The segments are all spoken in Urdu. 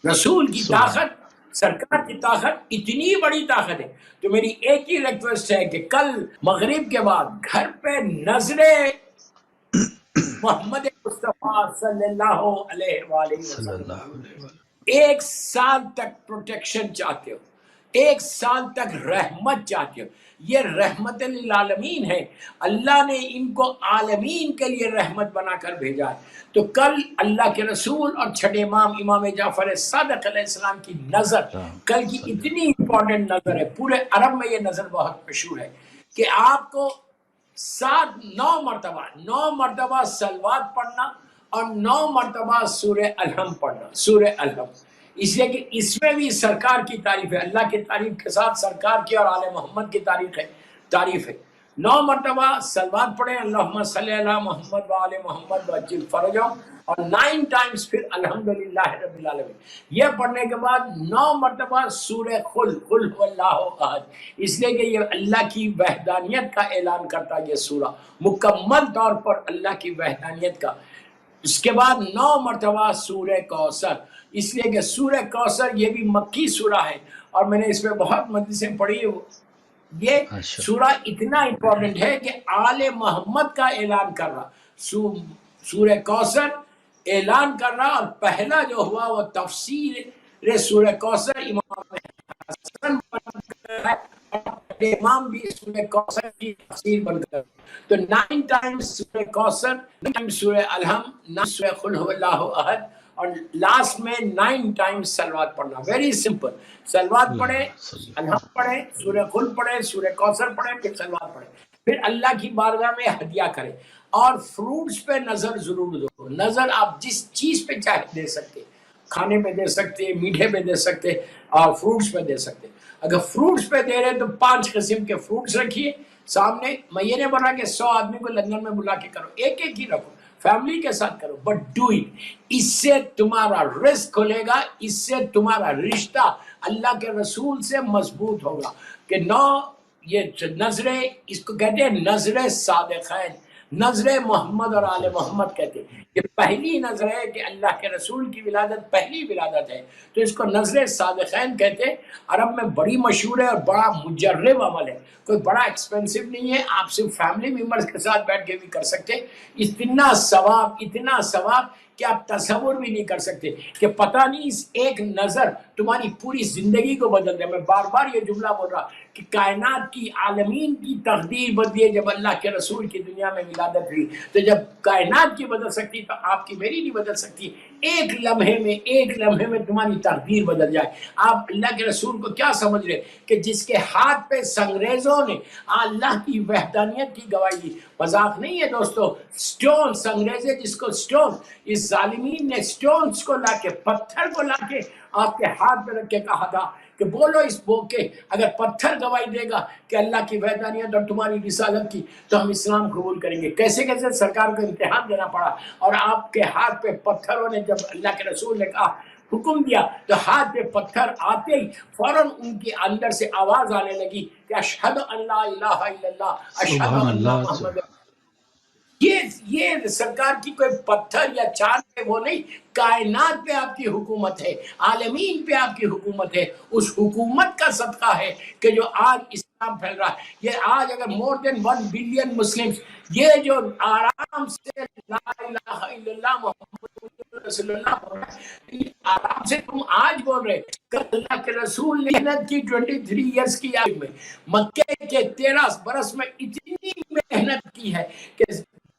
رسول کی سبحان طاقت، سرکار کی طاقت اتنی بڑی طاقت ہے. تو میری ایک ہی ریکویسٹ ہے کہ کل مغرب کے بعد گھر پہ نظریں محمد مصطفیٰ صلی اللہ علیہ وآلہ صلی وسلم. اللہ علیہ وسلم. ایک سال تک پروٹیکشن چاہتے ہو، ایک سال تک رحمت چاہتے ہو. یہ رحمت للعالمین ہے، اللہ نے ان کو عالمین کے لیے رحمت بنا کر بھیجا ہے. تو کل اللہ کے رسول اور چھٹے امام امام جعفر صادق علیہ السلام کی نظر کل کی اتنی امپورٹنٹ نظر ہے، پورے عرب میں یہ نظر بہت مشہور ہے کہ آپ کو 9 مرتبہ سلوات پڑھنا اور 9 مرتبہ سورہ الحم پڑھنا، سورہ الحم. اس لیے کہ اس میں بھی سرکار کی تعریف ہے، اللہ کی تعریف کے ساتھ سرکار کی اور آل محمد کی تعریف ہے. 9 مرتبہ سلوات پڑھیں، اللہم صلی اللہ محمد و آل محمد وعجل فرجہم، اور 9 ٹائمز پھر الحمدللہ رب العالمین. یہ پڑھنے کے بعد 9 مرتبہ سورہ قل هو اللہ احد، اس لیے کہ یہ اللہ کی وحدانیت کا اعلان کرتا ہے. یہ سورہ مکمل طور پر اللہ کی وحدانیت کا. اس کے بعد 9 مرتبہ سورہ کوثر، اس لیے کہ سورہ کوثر یہ بھی مکی سورہ ہے، اور میں نے اس میں بہت مجلسیں پڑھی. یہ سورہ اتنا امپورٹنٹ ہے کہ آل محمد کا اعلان کر رہا، سورہ کوثر اعلان کر رہا. اور پہلا جو ہوا وہ تفسیر سورہ کوثر امام حسن بن کر ہے، اور امام بھی سورہ کوثر کی تفسیر بن کر. تو 9 ٹائمز سورہ کوثر، 9 ٹائمز سورہ الحم، 9 سورہ قل هو اللہ احد، اور لاسٹ میں 9 ٹائمز سلوات پڑھنا. ویری سمپل، سلوات پڑھیں، الحم پڑھیں، سورہ قل پڑھیں، سورہ کوثر پڑھیں، پھر سلوات پڑھیں، پھر اللہ کی بارگاہ میں ہدیہ کریں. اور فروٹس پہ نظر ضرور دو. نظر آپ جس چیز پہ چاہے دے سکتے، کھانے پہ دے سکتے، میٹھے پہ دے سکتے، اور فروٹس پہ دے سکتے. اگر فروٹس پہ دے رہے تو 5 قسم کے فروٹس رکھیے سامنے. میں یہ نہیں بنا کہ 100 آدمی کو لندن میں بلا کے کرو، ایک ایک ہی رکھو، فیملی کے ساتھ کرو، بٹ ڈو اٹ. اس سے تمہارا رزق کھلے گا، اس سے تمہارا رشتہ اللہ کے رسول سے مضبوط ہوگا. کہ یہ نظریں، اس کو کہتے ہیں نظر صادقین، نظر محمد اور آل محمد کہتے ہیں. یہ پہلی نظر ہے کہ اللہ کے رسول کی ولادت پہلی ولادت ہے، تو اس کو نظر صادقین کہتے ہیں. عرب میں بڑی مشہور ہے اور بڑا مجرب عمل ہے، کوئی بڑا ایکسپینسو نہیں ہے، آپ صرف فیملی ممبرز کے ساتھ بیٹھ کے بھی کر سکتے. اتنا ثواب کہ آپ تصور بھی نہیں کر سکتے، کہ پتہ نہیں اس ایک نظر تمہاری پوری زندگی کو بدل دے. میں بار بار یہ جملہ بول رہا کہ کائنات کی عالمین کی تقدیر بدلی ہے جب اللہ کے رسول کی دنیا میں ولادت ہوئی. تو جب کائنات کی بدل سکتی تو آپ کی میری نہیں بدل سکتی. ایک لمحے میں تمہاری تقدیر بدل جائے. آپ اللہ کے رسول کو کیا سمجھ رہے کہ جس کے ہاتھ پہ سنگریزوں نے اللہ کی وحدانیت کی گواہی دی. مذاق نہیں ہے دوستو. سٹون، سنگریزے جس کو سٹون، اس ظالمین نے سٹونز کو لا کے، پتھر کو لا کے آپ کے ہاتھ پہ رکھ کے کہا تھا کہ بولو اس بوک کے، اگر پتھر گواہی دے گا کہ اللہ کی وحدانیت اور تمہاری رسالت کی تو ہم اسلام قبول کریں گے. کیسے کیسے سرکار کو امتحان دینا پڑا، اور آپ کے ہاتھ پہ پتھروں نے، جب اللہ کے رسول نے کہا، حکم دیا، تو ہاتھ پہ پتھر آتے ہی فوراً ان کے اندر سے آواز آنے لگی کہ اشہد ان لا الہ الا اللہ، اشہد سبحان ان اللہ. محمد. یہ سرکار کی کوئی پتھر یا چاند پہ وہ نہیں، کائنات پہ آپ کی حکومت ہے، عالمین پہ آپ کی حکومت ہے. اس حکومت کا صدقہ ہے کہ جو آج اسلام پھیل رہا ہے. یہ آج اگر مور دین 1 بلین مسلم، یہ جو آرام سے لا الہ الا اللہ محمد رسول اللہ بول رہا ہے، آرام سے تم آج بول رہے. کل اللہ کے رسول نے محنت کی 23 ایئرس کی آگ میں، مکے کے 13 برس میں اتنی محنت کی ہے کہ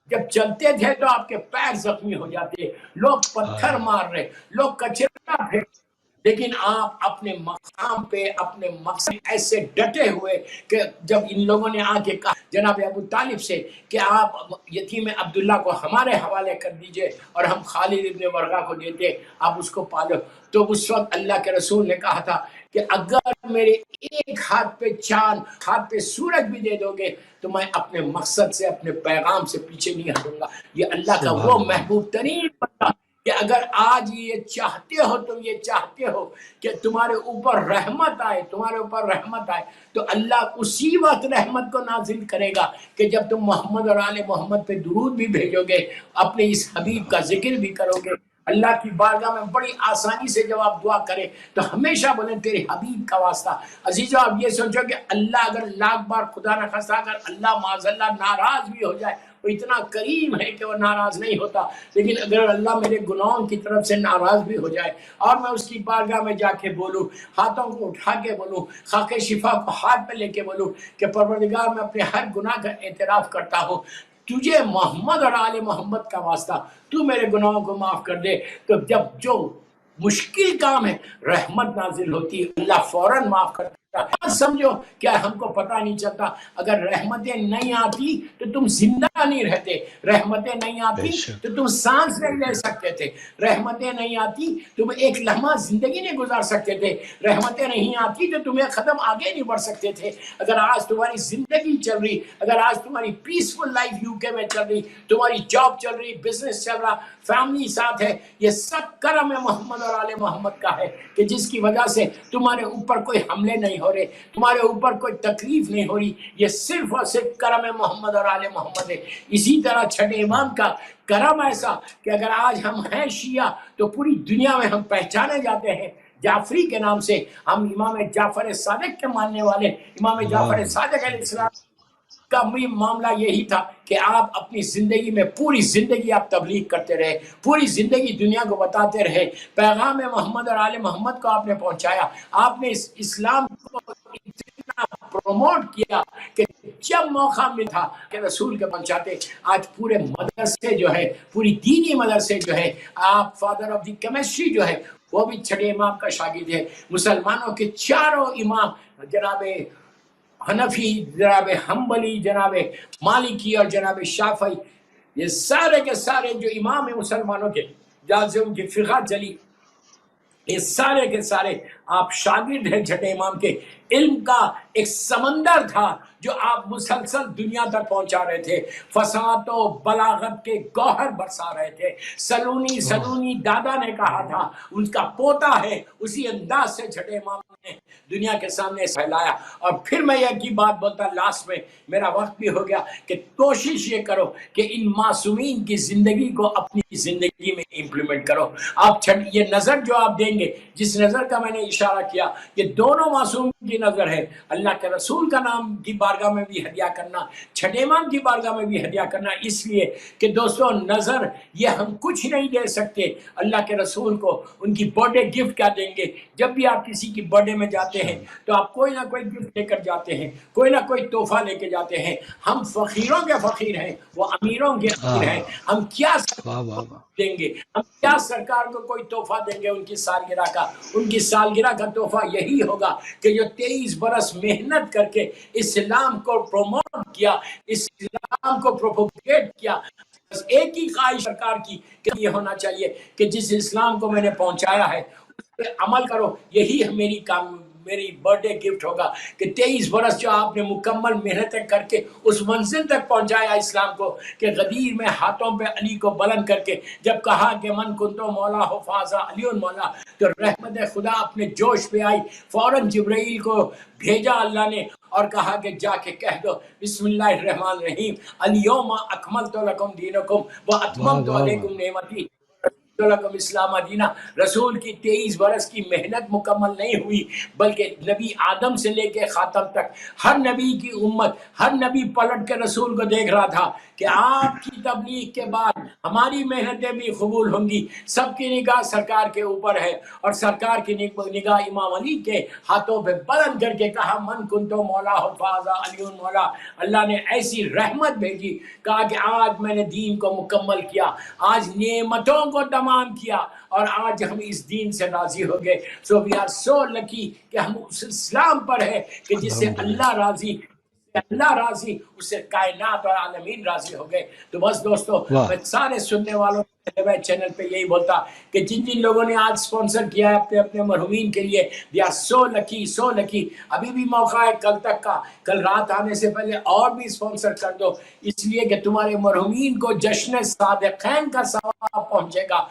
جب چلتے تھے تو آپ کے پیر زخمی ہو جاتے، لوگ پتھر مار رہے، لوگ کچرا پھینک، لیکن آپ اپنے مقام پہ، اپنے مقصد ایسے ڈٹے ہوئے کہ جب ان لوگوں نے آ کے کہا جناب ابو طالب سے کہ آپ یتیم عبداللہ کو ہمارے حوالے کر دیجئے اور ہم خالد ابن ورقہ کو دیتے، آپ اس کو پالو. تو اس وقت اللہ کے رسول نے کہا تھا کہ اگر میرے ایک ہاتھ پہ چاند، ہاتھ پہ سورج بھی دے دو گے تو میں اپنے مقصد سے، اپنے پیغام سے پیچھے نہیں ہٹوں گا. یہ اللہ کا وہ محبوب ترین بندہ کہ اگر آج یہ چاہتے ہو، تم یہ چاہتے ہو کہ تمہارے اوپر رحمت آئے، تمہارے اوپر رحمت آئے، تو اللہ اسی وقت رحمت کو نازل کرے گا کہ جب تم محمد اور آل محمد پہ درود بھی بھیجو گے، اپنے اس حبیب کا ذکر بھی کرو گے، اللہ کی بارگاہ میں بڑی آسانی سے جب آپ دعا کریں تو ہمیشہ بولیں تیرے حبیب کا واسطہ. عزیزو آپ یہ سوچو کہ اللہ اگر لاکھ بار خدا نہ خواستہ اگر اللہ معاذ اللہ ناراض بھی ہو جائے، وہ اتنا کریم ہے کہ وہ ناراض نہیں ہوتا، لیکن اگر اللہ میرے گناہوں کی طرف سے ناراض بھی ہو جائے اور میں اس کی بارگاہ میں جا کے بولوں، ہاتھوں کو اٹھا کے بولوں، خاک شفا کو ہاتھ پہ لے کے بولوں کہ پروردگار میں اپنے ہر گناہ کا اعتراف کرتا ہوں، تجھے محمد اور آل محمد کا واسطہ تو میرے گناہوں کو معاف کر دے، تو جب جو مشکل کام ہے رحمت نازل ہوتی ہے، اللہ فوراً معاف کرتا ہے. سمجھو کیا ہم کو پتہ نہیں چلتا، اگر رحمتیں نہیں آتی تو تم زندہ نہیں رہتے، رحمتیں نہیں بے آتی شک تو تم سانس نہیں لے سکتے تھے، رحمتیں نہیں آتی تم ایک لمحہ زندگی نہیں گزار سکتے تھے، رحمتیں نہیں آتی تو تمہیں قدم آگے نہیں بڑھ سکتے تھے. اگر آج تمہاری زندگی چل رہی، اگر آج تمہاری پیسفل لائف یو کے میں چل رہی، تمہاری جاب چل رہی، بزنس چل رہا، فیملی ساتھ ہے، یہ سب کرم محمد اور آل محمد کا ہے کہ جس کی وجہ سے تمہارے اوپر کوئی حملے نہیں ہو رہے، تمہارے اوپر کوئی تکلیف نہیں ہو رہی، یہ صرف اور صرف کرم محمد اور آل محمد ہے. اسی طرح چھٹے امام کا کرم ایسا کہ اگر آج ہم ہیں شیعہ تو پوری دنیا میں ہم پہچانے جاتے ہیں جعفری کے نام سے. ہم امام جعفر صادق کے ماننے والے، امام جعفر اللہ صادق علیہ السلام کا معاملہ یہی تھا کہ آپ اپنی زندگی میں پوری زندگی آپ تبلیغ کرتے رہے، پوری زندگی دنیا کو بتاتے رہے، پیغام محمد اور آل محمد کو آپ نے پہنچایا، آپ نے اس اسلام کو اتنا پروموٹ کیا کہ جب موقع ملا کہ رسول کے پہنچاتے. آج پورے مدرسے جو ہے، پوری دینی مدرسے جو ہے، آپ فادر آف دی کیمسٹری جو ہے وہ بھی چھٹے امام کا شاگرد ہے. مسلمانوں کے چاروں امام جناب حنفی، جناب حنبلی، جناب مالکی اور جناب شافعی، یہ سارے کے سارے جو امام ہیں مسلمانوں کے جہاں سے ان کی فقہ چلی، یہ سارے کے سارے آپ شاگرد ہیں چھٹے امام کے. علم کا ایک سمندر تھا جو آپ مسلسل دنیا تک پہنچا رہے تھے، فصاحت و بلاغت کے گوہر برسا رہے تھے. سلونی دادا نے کہا تھا، ان کا پوتا ہے، اسی انداز سے چھٹے امام نے دنیا کے سامنے پھیلایا. اور پھر میں یہ کی بات بولتا لاسٹ میں، میرا وقت بھی ہو گیا، کہ کوشش یہ کرو کہ ان معصومین کی زندگی کو اپنی زندگی میں امپلیمنٹ کرو. آپ یہ نظر جو آپ دیں گے، جس نظر کا میں نے اشارہ کیا، یہ دونوں معصوم کی نظر ہے. اللہ کے رسول کا نام کی بارگاہ میں بھی ہدیہ کرنا، چھٹے امام کی بارگاہ میں بھی ہدیہ کرنا، اس لیے کہ دوستو نظر یہ ہم کچھ نہیں دے سکتے اللہ کے رسول کو. ان کی برتھ ڈے گفٹ کیا دیں گے؟ جب بھی آپ کسی کی برتھ ڈے میں جاتے ہیں تو آپ کوئی نہ کوئی گفٹ لے کر جاتے ہیں، کوئی نہ کوئی تحفہ لے کے جاتے ہیں. ہم فقیروں کے فقیر ہیں، وہ امیروں کے امیر ہیں. ہم کیا واہ واہ واہ. دیں گے؟ ہم کیا سرکار کو کوئی تحفہ دیں گے ان کی سالگرہ کا؟ ان کی سالگرہ کا تحفہ یہی ہوگا کہ جو 23 برس محنت کر کے اسلام کو پروموٹ کیا، اسلام کو پروپوگیٹ کیا. بس ایک ہی خواہش سرکار کی کہ یہ ہونا چاہیے کہ جس اسلام کو میں نے پہنچایا ہے اس پہ عمل کرو. یہی میری برتھ ڈے گفٹ ہوگا کہ 23 برس جو آپ نے مکمل محنتیں کر کے اس منزل تک پہنچایا اسلام کو، کہ غدیر میں ہاتھوں پہ علی کو بلند کر کے جب کہا کہ من کنتو مولا ہو فازا علی مولا، تو رحمت خدا اپنے جوش پہ آئی. فوراً جبرائیل کو بھیجا اللہ نے اور کہا کہ جا کے کہہ دو بسم اللہ الرحمن الرحیم الیوم اکملت لکم دینکم واہ واتممت واہ واہ. علیکم نعمتی لکم اسلام دینہ. رسول کی 23 برس کی محنت مکمل نہیں ہوئی، بلکہ نبی آدم سے لے کے خاتم تک ہر نبی کی امت، ہر نبی پلٹ کے رسول کو دیکھ رہا تھا کہ آپ کی تبلیغ کے بعد ہماری محنتیں بھی قبول ہوں گی. سب کی نگاہ سرکار کے اوپر ہے اور سرکار کی نگاہ امام علی کے ہاتھوں پہ بلند کر کے کہا من کنتو مولا ہو فازا علی مولا. اللہ نے ایسی رحمت بھیجی، کہا کہ آج میں نے دین کو مکمل کیا، آج نعمتوں کو تمام کیا اور آج ہم اس دین سے راضی ہو گئے. سو وی آر سو لکی کہ ہم اس اسلام پر ہے کہ جس سے اللہ راضی، اللہ راضی اس سے کائنات اور عالمین راضی ہو گئے. تو بس دوستو واہ. میں سارے سننے والوں چینل پہ یہی بولتا کہ جن جن لوگوں نے آج سپانسر کیا ہے اپنے اپنے مرحومین کے لیے، they are so lucky, so lucky. ابھی بھی موقع ہے کل تک کا، کل رات آنے سے پہلے اور بھی سپانسر کر دو، اس لیے کہ تمہارے مرحومین کو جشن صادقین کا ثواب پہنچے گا.